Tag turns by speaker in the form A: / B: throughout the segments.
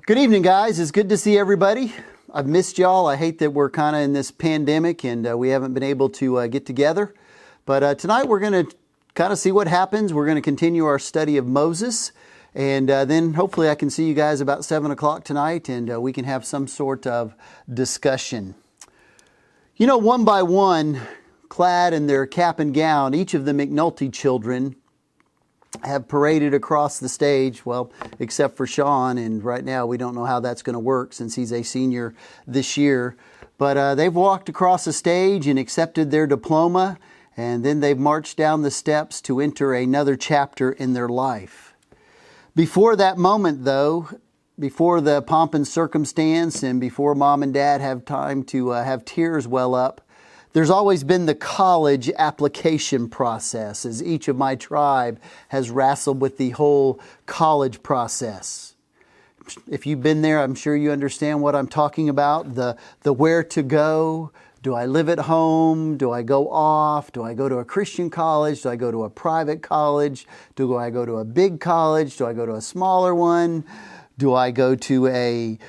A: Good evening, guys. It's good to see everybody. I've missed y'all. I hate that we're kind of in this pandemic and we haven't been able to get together. But tonight we're going to kind of see what happens. We're going to continue our study of Moses. And then hopefully I can see you guys about 7 o'clock tonight and we can have some sort of discussion. You know, one by one, clad in their cap and gown, each of the McNulty children have paraded across the stage, well, except for Sean, and right now we don't know how that's going to work since he's a senior this year. But they've walked across the stage and accepted their diploma, and then they've marched down the steps to enter another chapter in their life. Before that moment, though, before the pomp and circumstance and before mom and dad have time to have tears well up, there's always been the college application process, as each of my tribe has wrestled with the whole college process. If you've been there, I'm sure you understand what I'm talking about. The where to go. Do I live at home? Do I go off? Do I go to a Christian college? Do I go to a private college? Do I go to a big college? Do I go to a smaller one? Do I go to a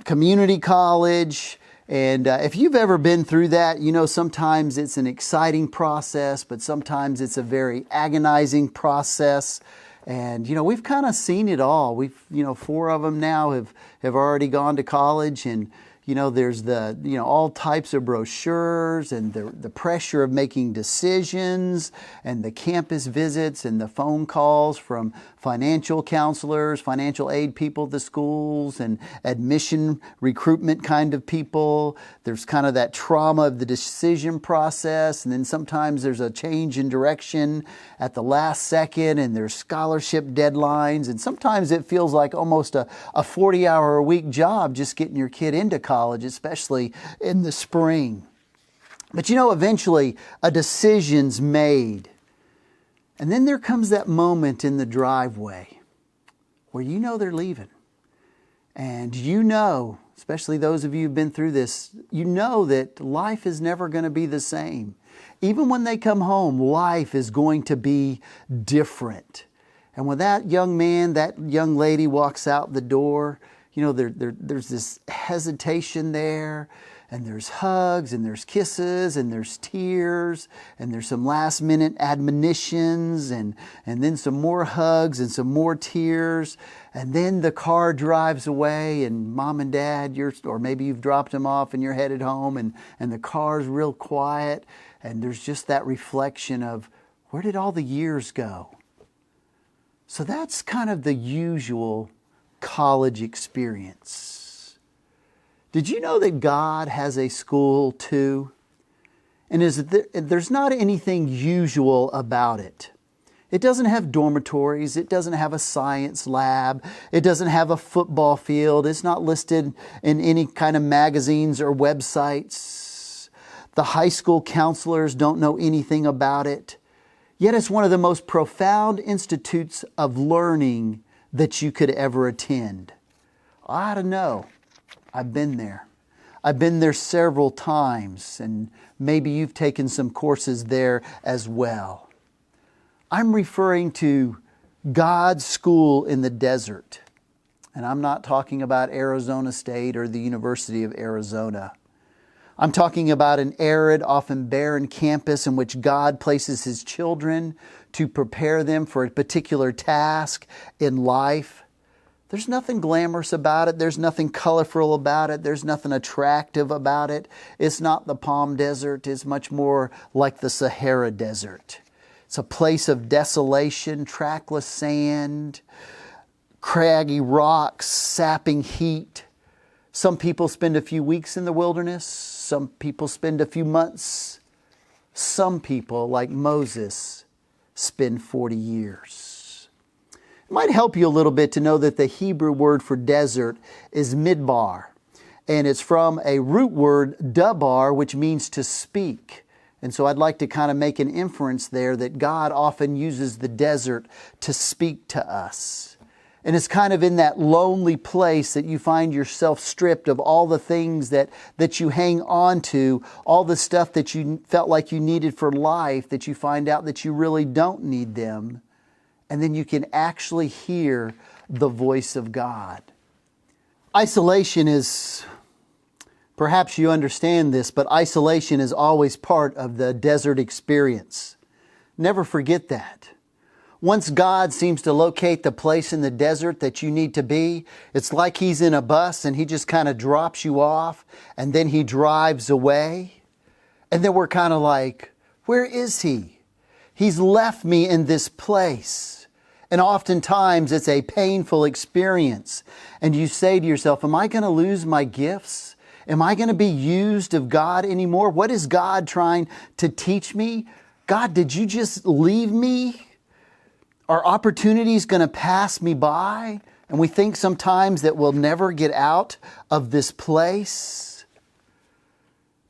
A: community college? And if you've ever been through that, you know sometimes it's an exciting process, but sometimes it's a very agonizing process. And, you know, we've kind of seen it all. We've, you know, 4 of them now have already gone to college, and, you know, there's the, you know, all types of brochures and the pressure of making decisions and the campus visits and the phone calls from financial counselors, financial aid people at the schools, and admission recruitment kind of people. There's kind of that trauma of the decision process, and then sometimes there's a change in direction at the last second, and there's scholarship deadlines, and sometimes it feels like almost a 40-hour-a-week job just getting your kid into college, especially in the spring. But you know, eventually a decision's made. And then there comes that moment in the driveway where you know they're leaving. And you know, especially those of you who've been through this, you know that life is never going to be the same. Even when they come home, life is going to be different. And when that young man, that young lady walks out the door, you know, there's this hesitation there, and there's hugs, and there's kisses, and there's tears, and there's some last minute admonitions, and then some more hugs and some more tears. And then the car drives away, and mom and dad, or maybe you've dropped them off and you're headed home, and the car's real quiet, and there's just that reflection of, where did all the years go? So that's kind of the usual college experience. Did you know that God has a school too? And there's not anything usual about it. It doesn't have dormitories. It doesn't have a science lab. It doesn't have a football field. It's not listed in any kind of magazines or websites. The high school counselors don't know anything about it. Yet it's one of the most profound institutes of learning that you could ever attend. I don't know. I've been there. I've been there several times, and maybe you've taken some courses there as well. I'm referring to God's school in the desert. And I'm not talking about Arizona State or the University of Arizona. I'm talking about an arid, often barren campus in which God places His children to prepare them for a particular task in life. There's nothing glamorous about it. There's nothing colorful about it. There's nothing attractive about it. It's not the Palm Desert. It's much more like the Sahara Desert. It's a place of desolation, trackless sand, craggy rocks, sapping heat. Some people spend a few weeks in the wilderness. Some people spend a few months. Some people, like Moses, spend 40 years. It might help you a little bit to know that the Hebrew word for desert is midbar. And it's from a root word, dabar, which means to speak. And so I'd like to kind of make an inference there that God often uses the desert to speak to us. And it's kind of in that lonely place that you find yourself stripped of all the things that you hang on to, all the stuff that you felt like you needed for life, that you find out that you really don't need them. And then you can actually hear the voice of God. Isolation is, perhaps you understand this, but isolation is always part of the desert experience. Never forget that. Once God seems to locate the place in the desert that you need to be, it's like He's in a bus and He just kind of drops you off and then He drives away. And then we're kind of like, where is He? He's left me in this place. And oftentimes it's a painful experience. And you say to yourself, am I going to lose my gifts? Am I going to be used of God anymore? What is God trying to teach me? God, did you just leave me? Are opportunities going to pass me by? And we think sometimes that we'll never get out of this place.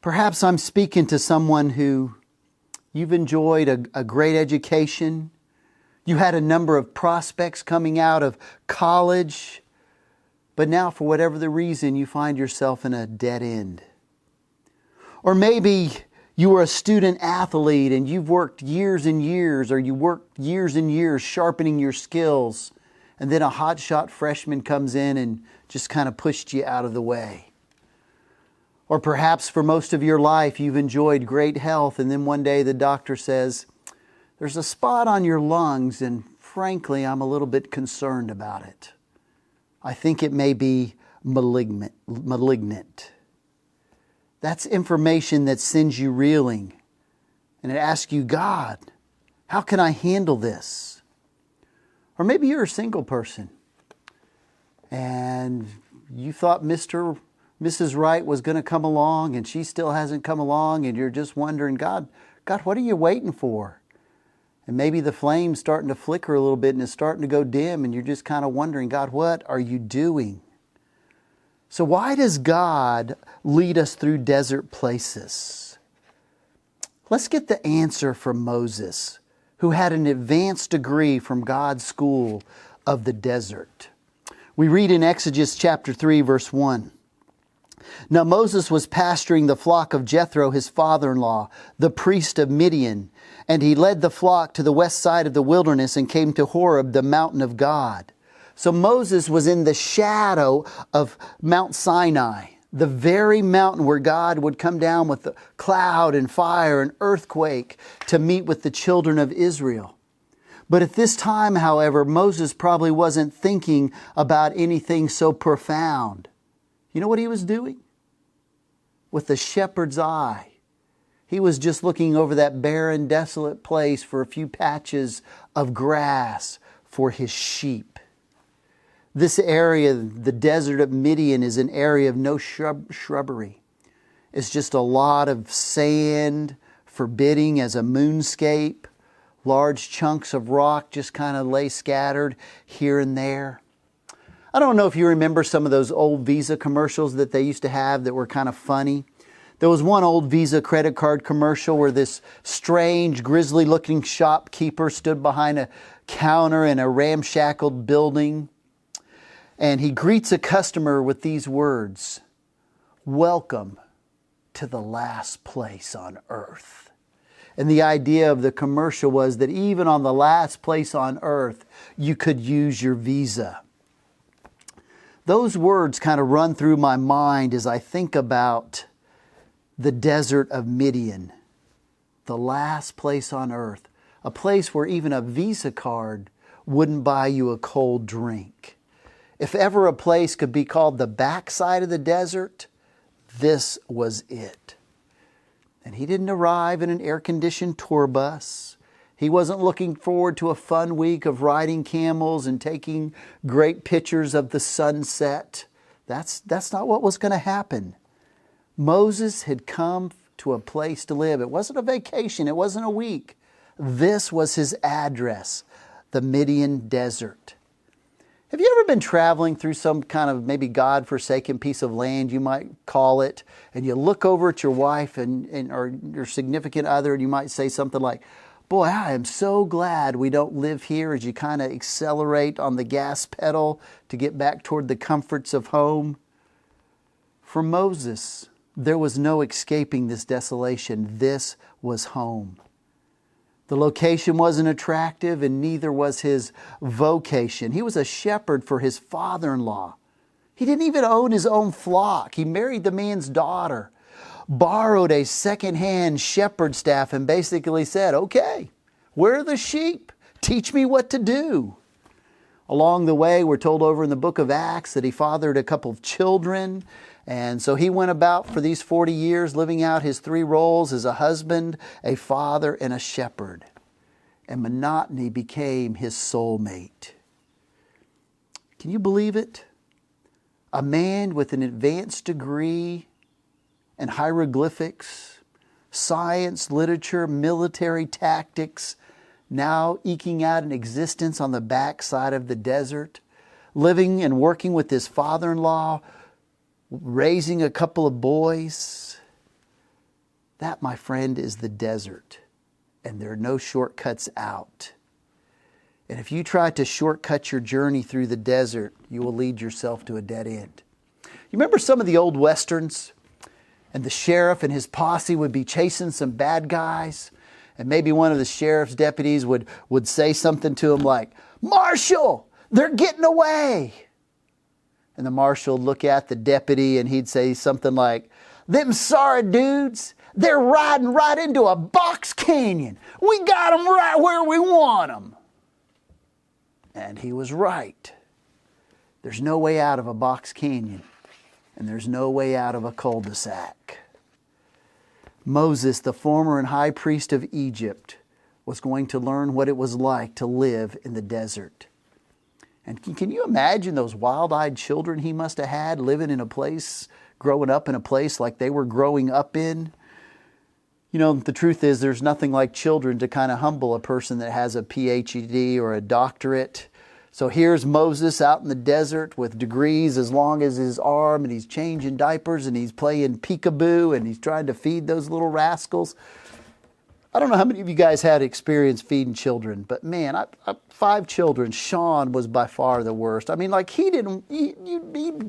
A: Perhaps I'm speaking to someone who you've enjoyed a great education. You had a number of prospects coming out of college. But now, for whatever the reason, you find yourself in a dead end. Or maybe you were a student athlete and you've worked years and years, or you worked years and years sharpening your skills, and then a hotshot freshman comes in and just kind of pushed you out of the way. Or perhaps for most of your life you've enjoyed great health, and then one day the doctor says, there's a spot on your lungs and frankly I'm a little bit concerned about it. I think it may be malignant. That's information that sends you reeling. And it asks you, God, how can I handle this? Or maybe you're a single person and you thought Mrs. Right was going to come along and she still hasn't come along, and you're just wondering, God, what are you waiting for? And maybe the flame's starting to flicker a little bit and it's starting to go dim, and you're just kind of wondering, God, what are you doing? So why does God lead us through desert places? Let's get the answer from Moses, who had an advanced degree from God's school of the desert. We read in Exodus chapter 3, verse 1. Now Moses was pasturing the flock of Jethro, his father-in-law, the priest of Midian, and he led the flock to the west side of the wilderness and came to Horeb, the mountain of God. So Moses was in the shadow of Mount Sinai, the very mountain where God would come down with the cloud and fire and earthquake to meet with the children of Israel. But at this time, however, Moses probably wasn't thinking about anything so profound. You know what he was doing? With the shepherd's eye. He was just looking over that barren, desolate place for a few patches of grass for his sheep. This area, the desert of Midian, is an area of no shrubbery. It's just a lot of sand, forbidding as a moonscape. Large chunks of rock just kind of lay scattered here and there. I don't know if you remember some of those old Visa commercials that they used to have that were kind of funny. There was one old Visa credit card commercial where this strange, grisly-looking shopkeeper stood behind a counter in a ramshackled building, and he greets a customer with these words, "Welcome to the last place on earth." And the idea of the commercial was that even on the last place on earth, you could use your Visa. Those words kind of run through my mind as I think about the desert of Midian, the last place on earth, a place where even a Visa card wouldn't buy you a cold drink. If ever a place could be called the backside of the desert, this was it. And he didn't arrive in an air-conditioned tour bus. He wasn't looking forward to a fun week of riding camels and taking great pictures of the sunset. That's not what was going to happen. Moses had come to a place to live. It wasn't a vacation. It wasn't a week. This was his address, the Midian desert. Have you ever been traveling through some kind of maybe God-forsaken piece of land, you might call it, and you look over at your wife or your significant other, and you might say something like, "Boy, I am so glad we don't live here," as you kind of accelerate on the gas pedal to get back toward the comforts of home? For Moses, there was no escaping this desolation. This was home. The location wasn't attractive, and neither was his vocation. He was a shepherd for his father-in-law. He didn't even own his own flock. He married the man's daughter, borrowed a second-hand shepherd staff, and basically said, okay, where are the sheep? Teach me what to do. Along the way, we're told over in the book of Acts that he fathered a couple of children. And so he went about for these 40 years living out his three roles as a husband, a father, and a shepherd. And monotony became his soulmate. Can you believe it? A man with an advanced degree in hieroglyphics, science, literature, military tactics, now eking out an existence on the backside of the desert, living and working with his father-in-law, raising a couple of boys. That, my friend, is the desert, and there are no shortcuts out. And if you try to shortcut your journey through the desert, you will lead yourself to a dead end. You remember some of the old westerns? And the sheriff and his posse would be chasing some bad guys. And maybe one of the sheriff's deputies would say something to him like, "Marshal, they're getting away." And the marshal would look at the deputy and he'd say something like, "Them sorry dudes, they're riding right into a box canyon. We got them right where we want them." And he was right. There's no way out of a box canyon, and there's no way out of a cul-de-sac. Moses, the former and high priest of Egypt, was going to learn what it was like to live in the desert. And can you imagine those wild-eyed children he must have had living in a place, growing up in a place like they were growing up in? You know, the truth is there's nothing like children to kind of humble a person that has a PhD or a doctorate. So here's Moses out in the desert with degrees as long as his arm, and he's changing diapers, and he's playing peekaboo, and he's trying to feed those little rascals. I don't know how many of you guys had experience feeding children, but man, I 5 children. Sean was by far the worst. I mean, like he'd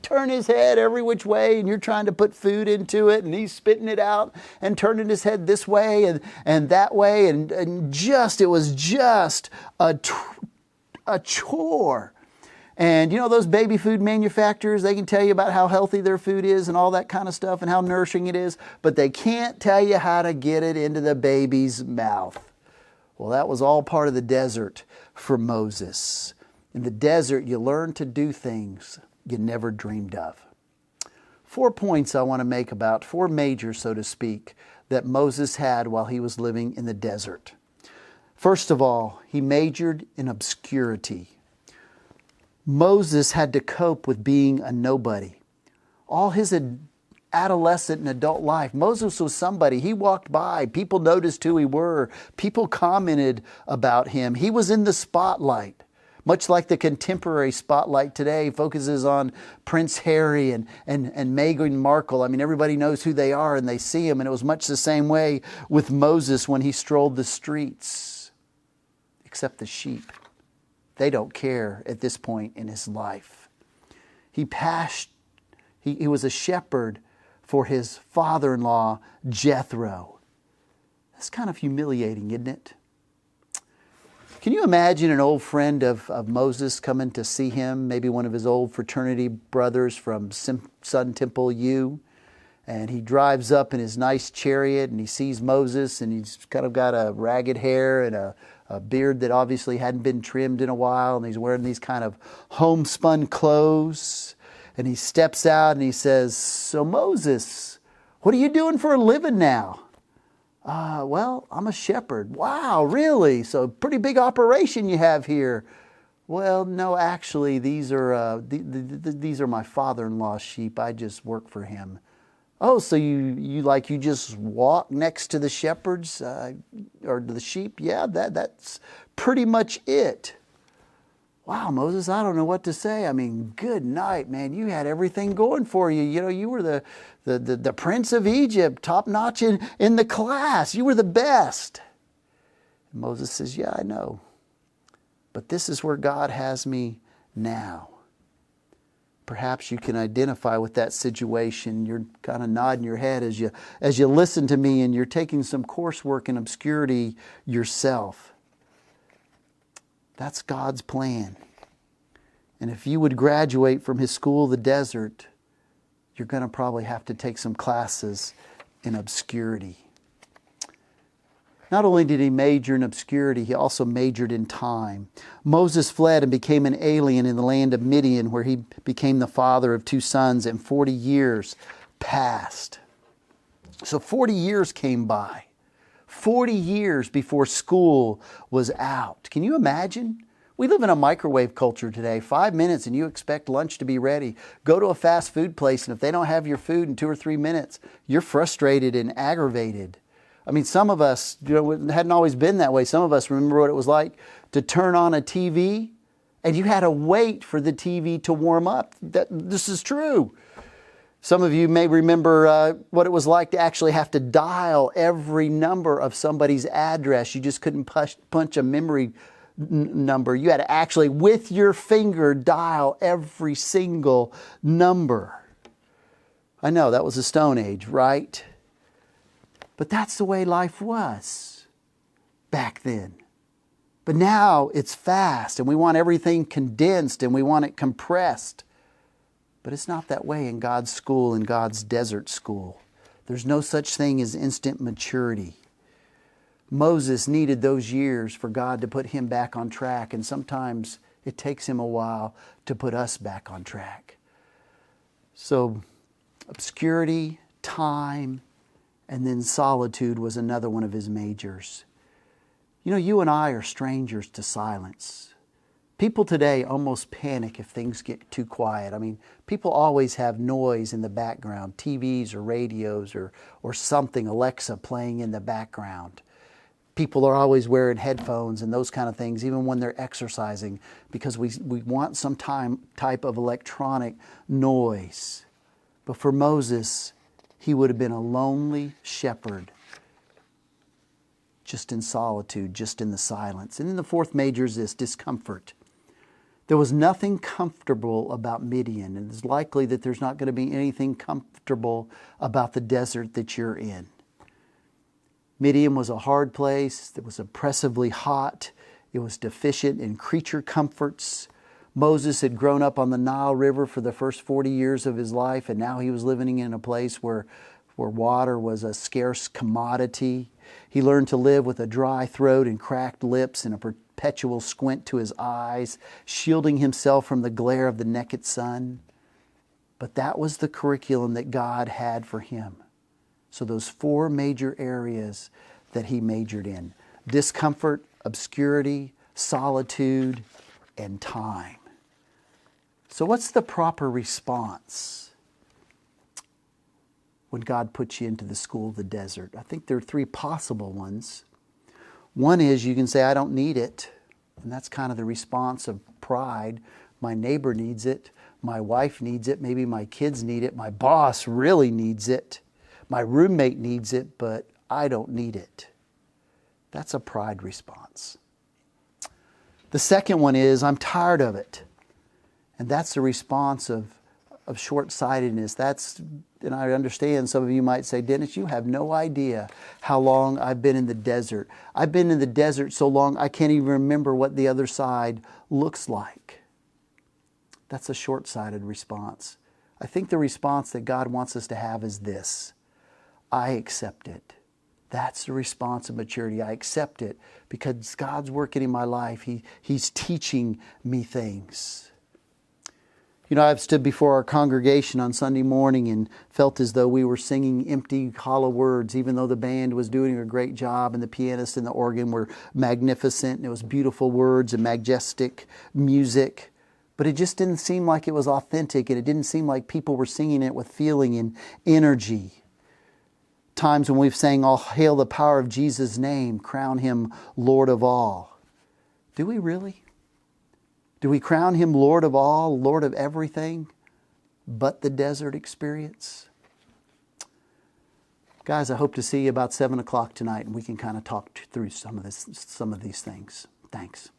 A: turn his head every which way, and you're trying to put food into it, and he's spitting it out and turning his head this way and that way, and it was just a chore. And you know, those baby food manufacturers, they can tell you about how healthy their food is and all that kind of stuff and how nourishing it is, but they can't tell you how to get it into the baby's mouth. Well, that was all part of the desert for Moses. In the desert, you learn to do things you never dreamed of. 4 points I want to make about, 4 majors, so to speak, that Moses had while he was living in the desert. First of all, he majored in obscurity. Moses had to cope with being a nobody. All his adolescent and adult life, Moses was somebody. He walked by. People noticed who he were. People commented about him. He was in the spotlight. Much like the contemporary spotlight today focuses on Prince Harry and Meghan Markle. I mean, everybody knows who they are and they see him. And it was much the same way with Moses when he strolled the streets. Except the sheep. They don't care at this point in his life. He was a shepherd for his father-in-law, Jethro. That's kind of humiliating, isn't it? Can you imagine an old friend of Moses coming to see him, maybe one of his old fraternity brothers from Sun Temple U, and he drives up in his nice chariot and he sees Moses and he's kind of got a ragged hair and a beard that obviously hadn't been trimmed in a while, and he's wearing these kind of homespun clothes, and he steps out and he says, "So Moses, what are you doing for a living now?" Well, I'm a shepherd." "Wow, really? So pretty big operation you have here." "Well, no, actually, these are my father-in-law's sheep. I just work for him." "Oh, so you just walk next to the shepherds or the sheep?" "Yeah, that's pretty much it." "Wow, Moses, I don't know what to say. I mean, good night, man. You had everything going for you. You know, you were the Prince of Egypt, top notch in the class. You were the best." And Moses says, "Yeah, I know. But this is where God has me now." Perhaps you can identify with that situation. You're kind of nodding your head as you listen to me, and you're taking some coursework in obscurity yourself. That's God's plan. And if you would graduate from his school, the desert, you're going to probably have to take some classes in obscurity. Not only did he major in obscurity, he also majored in time. Moses fled and became an alien in the land of Midian, where he became the father of 2 sons, and 40 years passed. So 40 years came by. 40 years before school was out. Can you imagine? We live in a microwave culture today. 5 minutes and you expect lunch to be ready. Go to a fast food place, and if they don't have your food in 2 or 3 minutes, you're frustrated and aggravated. I mean, some of us, it hadn't always been that way. Some of us remember what it was like to turn on a TV and you had to wait for the TV to warm up. This is true. Some of you may remember what it was like to actually have to dial every number of somebody's address. You just couldn't punch a memory number. You had to actually, with your finger, dial every single number. I know, that was the Stone Age, right? But that's the way life was back then. But now it's fast, and we want everything condensed, and we want it compressed. But it's not that way in God's school, in God's desert school. There's no such thing as instant maturity. Moses needed those years for God to put him back on track, and sometimes it takes him a while to put us back on track. So, obscurity, time, and then solitude was another one of his majors. You know, you and I are strangers to silence. People today almost panic if things get too quiet. I mean, people always have noise in the background, TVs or radios or something, Alexa playing in the background. People are always wearing headphones and those kind of things, even when they're exercising, because we want some type of electronic noise. But for Moses, he would have been a lonely shepherd, just in solitude, just in the silence. And then the fourth major is this, discomfort. There was nothing comfortable about Midian, and it's likely that there's not going to be anything comfortable about the desert that you're in. Midian was a hard place. It was oppressively hot. It was deficient in creature comforts. Moses had grown up on the Nile River for the first 40 years of his life, and now he was living in a place where water was a scarce commodity. He learned to live with a dry throat and cracked lips and a perpetual squint to his eyes, shielding himself from the glare of the naked sun. But that was the curriculum that God had for him. So those 4 major areas that he majored in: discomfort, obscurity, solitude, and time. So what's the proper response when God puts you into the school of the desert? I think there are 3 possible ones. One is you can say, I don't need it. And that's kind of the response of pride. My neighbor needs it. My wife needs it. Maybe my kids need it. My boss really needs it. My roommate needs it, but I don't need it. That's a pride response. The second one is, I'm tired of it. And that's the response of short-sightedness. And I understand some of you might say, Dennis, you have no idea how long I've been in the desert. I've been in the desert so long I can't even remember what the other side looks like. That's a short-sighted response. I think the response that God wants us to have is this: I accept it. That's the response of maturity. I accept it because God's working in my life. He's teaching me things. You know, I've stood before our congregation on Sunday morning and felt as though we were singing empty, hollow words, even though the band was doing a great job and the pianist and the organ were magnificent and it was beautiful words and majestic music. But it just didn't seem like it was authentic, and it didn't seem like people were singing it with feeling and energy. Times when we've sang, all hail the power of Jesus' name, crown Him Lord of all. Do we really? Do we crown Him Lord of all, Lord of everything, but the desert experience? Guys, I hope to see you about 7 o'clock tonight, and we can kind of talk through some of these things. Thanks.